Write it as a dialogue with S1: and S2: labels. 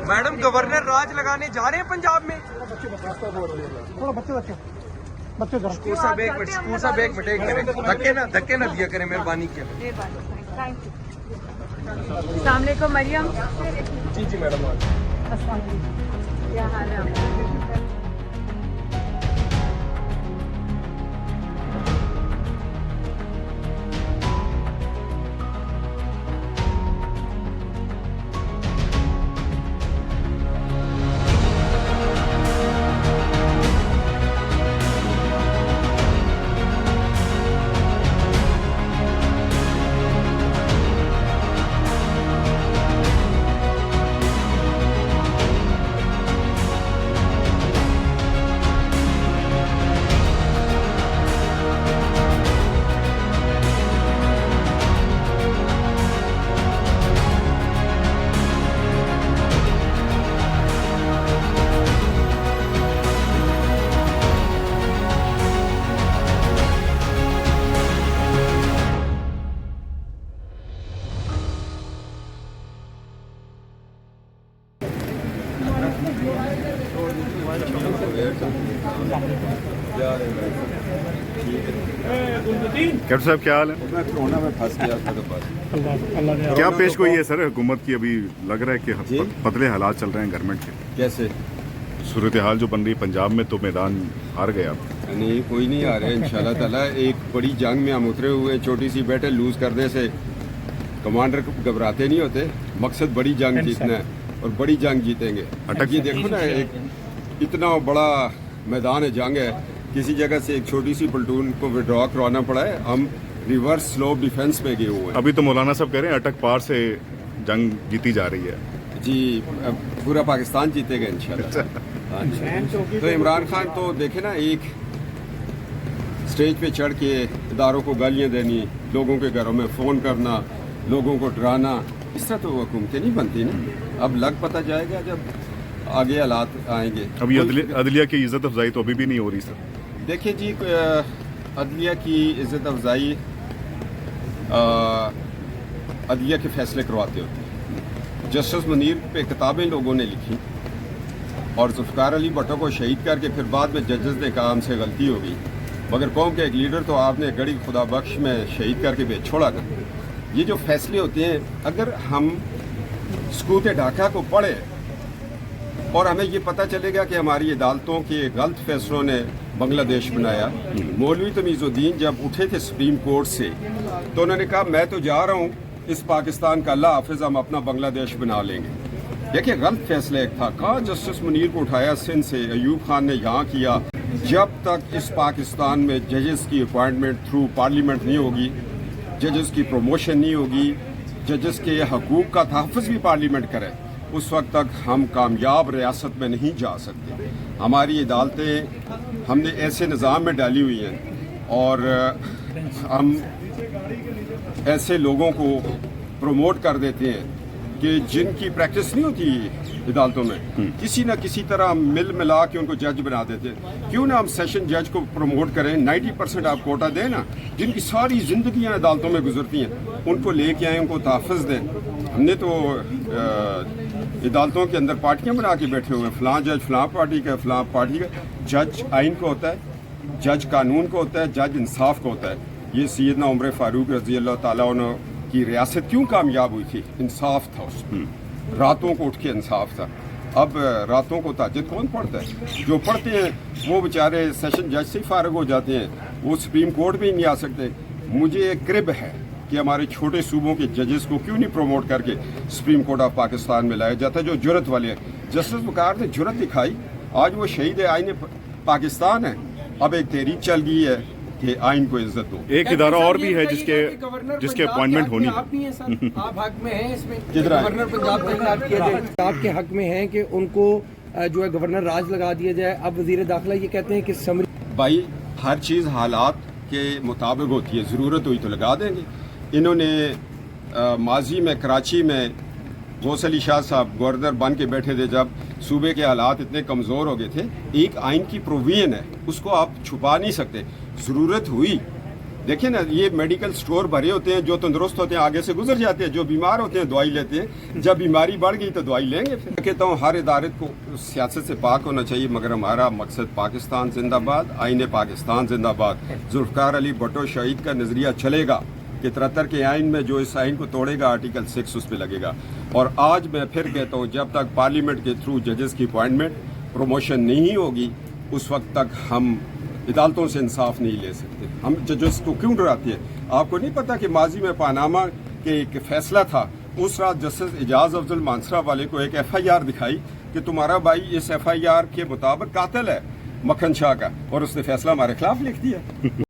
S1: Madam governor राज लगाने जा रहे हैं पंजाब में।
S2: थोड़ा बच्चे
S1: स्कूल साहब एक मिनट धक्के ना दिया करें, मेहरबानी किया।
S3: अस्सलाम वालेकुम मरियम।
S1: जी मैडम।
S3: क्या हाल है आपका?
S4: कैप्टन साहब क्या हाल है?
S5: मैं कोरोना में फंस गया था। तो बस
S4: क्या पेश गोई है सर हुकूमत की? अभी लग रहा है कि
S5: जी?
S4: पतले हालात चल रहे हैं गवर्नमेंट के।
S5: कैसे?
S4: सूरत हाल जो बन रही है पंजाब में, तो मैदान हार गए आप।
S5: नहीं, कोई नहीं आ रहा है इंशाल्लाह ताला। एक बड़ी जंग में हम उतरे हुए, छोटी सी बैटल लूज करने से कमांडर घबराते नहीं होते। मकसद बड़ी जंग जीतना है और बड़ी जंग जीतेंगे। ये देखो ना, एक इतना बड़ा मैदान है, जंग है, किसी जगह से एक छोटी सी प्लेटून को विड्रॉ करवाना पड़ा है। हम रिवर्स स्लोप डिफेंस में गए हुए हैं।
S4: अभी तो मौलाना साहब कह रहे हैं अटक पार से जंग जीती जा रही है।
S5: जी, पूरा पाकिस्तान जीतेगा इंशाल्लाह। हाँ जी। तो इमरान खान तो देखे ना, एक स्टेज पे चढ़ के इदारों को गालियां देनी, लोगों के घरों में फ़ोन करना, लोगों को डराना, इस तरह तो हुकूमतें नहीं बनती ना। अब लग पता जाएगा जब आगे हालात आएंगे।
S4: अभी अदलिया की इज्जत अफजाई तो अभी भी नहीं हो रही सर।
S5: देखिए जी, अदलिया की इज्जत अफजाई अदलिया के फैसले करवाते होते हैं। जस्टिस मुनीर पे किताबें लोगों ने लिखी और जुल्फ़िकार अली भट्टो को शहीद करके फिर बाद में जजेस ने कहा हमसे गलती हो गई, मगर कौम के एक लीडर तो आपने गड़ी खुदा बख्श में शहीद करके भेज छोड़ा ना। ये जो फैसले होते हैं, अगर हम सकूत ढाका को पढ़े और हमें ये पता चलेगा कि हमारी अदालतों के गलत फैसलों ने बांग्लादेश बनाया। मौलवी तमीज़ुद्दीन जब उठे थे सुप्रीम कोर्ट से, तो उन्होंने कहा मैं तो जा रहा हूँ इस पाकिस्तान का, अल्लाह हाफिज़, हम अपना बांग्लादेश बना लेंगे। देखिए, गलत फैसला एक था। कहा जस्टिस मुनीर को उठाया सिंध से, अयूब खान ने यहाँ किया। जब तक इस पाकिस्तान में जजेस की अपॉइंटमेंट थ्रू पार्लियामेंट नहीं होगी, जजेस की प्रमोशन नहीं होगी, जजेस के हकूक़ का तहफ़्फ़ुज़ भी पार्लियामेंट करे, उस वक्त तक हम कामयाब रियासत में नहीं जा सकते। हमारी अदालतें हमने ऐसे निज़ाम में डाली हुई हैं और हम ऐसे लोगों को प्रमोट कर देते हैं कि जिनकी प्रैक्टिस नहीं होती अदालतों में, किसी न किसी तरह मिल मिला के उनको जज बना देते हैं। क्यों ना हम सेशन जज को प्रमोट करें, 90% आप कोटा दें ना, जिनकी सारी जिंदगियां अदालतों में गुजरती हैं, उनको लेके आए, उनको तहफ़्फ़ुज़ दें। हमने तो अदालतों के अंदर पार्टियां बना के बैठे हुए हैं, फ़लाँ जज फ़लाँ पार्टी का, फ़लाँ पार्टी का। जज आइन को होता है, जज कानून को होता है, जज इंसाफ को होता है। ये सैयदना उमर फारूक रज़ी अल्लाह ताला अन्हु की रियासत क्यों कामयाब हुई थी? इंसाफ था उसमें, रातों को उठ के इंसाफ था। अब रातों को ताज्जुद कौन पढ़ता है? जो पढ़ते हैं वो बेचारे सेशन जज से फारग हो जाते हैं, वो सुप्रीम कोर्ट भी नहीं आ सकते। मुझे एक क्रिब है कि हमारे छोटे सूबों के जजेस को क्यों नहीं प्रमोट करके सुप्रीम कोर्ट ऑफ पाकिस्तान में लाया जाता है, जो जुर्रत वाले हैं। जस्टिस वकार ने जुर्रत दिखाई, आज वो शहीद आईन पाकिस्तान है। अब एक तहरीक चल गई है कि आइन को इज्जत दो।
S4: एक इदारा और भी है जिसके अपॉइंटमेंट होनी है।
S6: आप हक में हैं इसमें, गवर्नर पंजाब तैनात किए गए, आपके हक में हैं कि उनको जो है गवर्नर राज लगा दिया जाए। अब वजीर दाखिला ये कहते हैं कि समरी
S5: भाई हर चीज़ हालात के मुताबिक होती है, ज़रूरत हुई तो लगा देंगे। इन्होंने माजी में कराची में गौस अली शाह साहब गवर्नर बन के बैठे थे, जब सूबे के हालात इतने कमज़ोर हो गए थे। एक आइन की प्रोविजन है, उसको आप छुपा नहीं सकते। ज़रूरत हुई देखिए ना, ये मेडिकल स्टोर भरे होते हैं, जो तंदुरुस्त होते हैं आगे से गुजर जाते हैं, जो बीमार होते हैं दवाई लेते हैं, जब बीमारी बढ़ गई तो दवाई लेंगे। फिर कहता हूँ हर इदारे को सियासत से पाक होना चाहिए, मगर हमारा मकसद पाकिस्तान जिंदाबाद, आईने पाकिस्तान जिंदाबाद। जुल्फ़िकार अली भुट्टो शहीद का नज़रिया चलेगा कि 73 के आइन में जो इस आइन को तोड़ेगा आर्टिकल 6 उस पर लगेगा। और आज मैं फिर कहता हूँ, जब तक पार्लियामेंट के थ्रू जजेस की अपॉइंटमेंट प्रमोशन नहीं होगी, उस वक्त तक हम अदालतों से इंसाफ नहीं ले सकते। हम जजेस को क्यों डराते हैं? आपको नहीं पता कि माजी में पानामा के एक फैसला था, उस रात जस्टिस एजाज अफजल मानसरा वाले को एक FIR दिखाई कि तुम्हारा भाई इस FIR के मुताबिक कातिल है मक्खन शाह का, और उसने फैसला हमारे खिलाफ लिख दिया।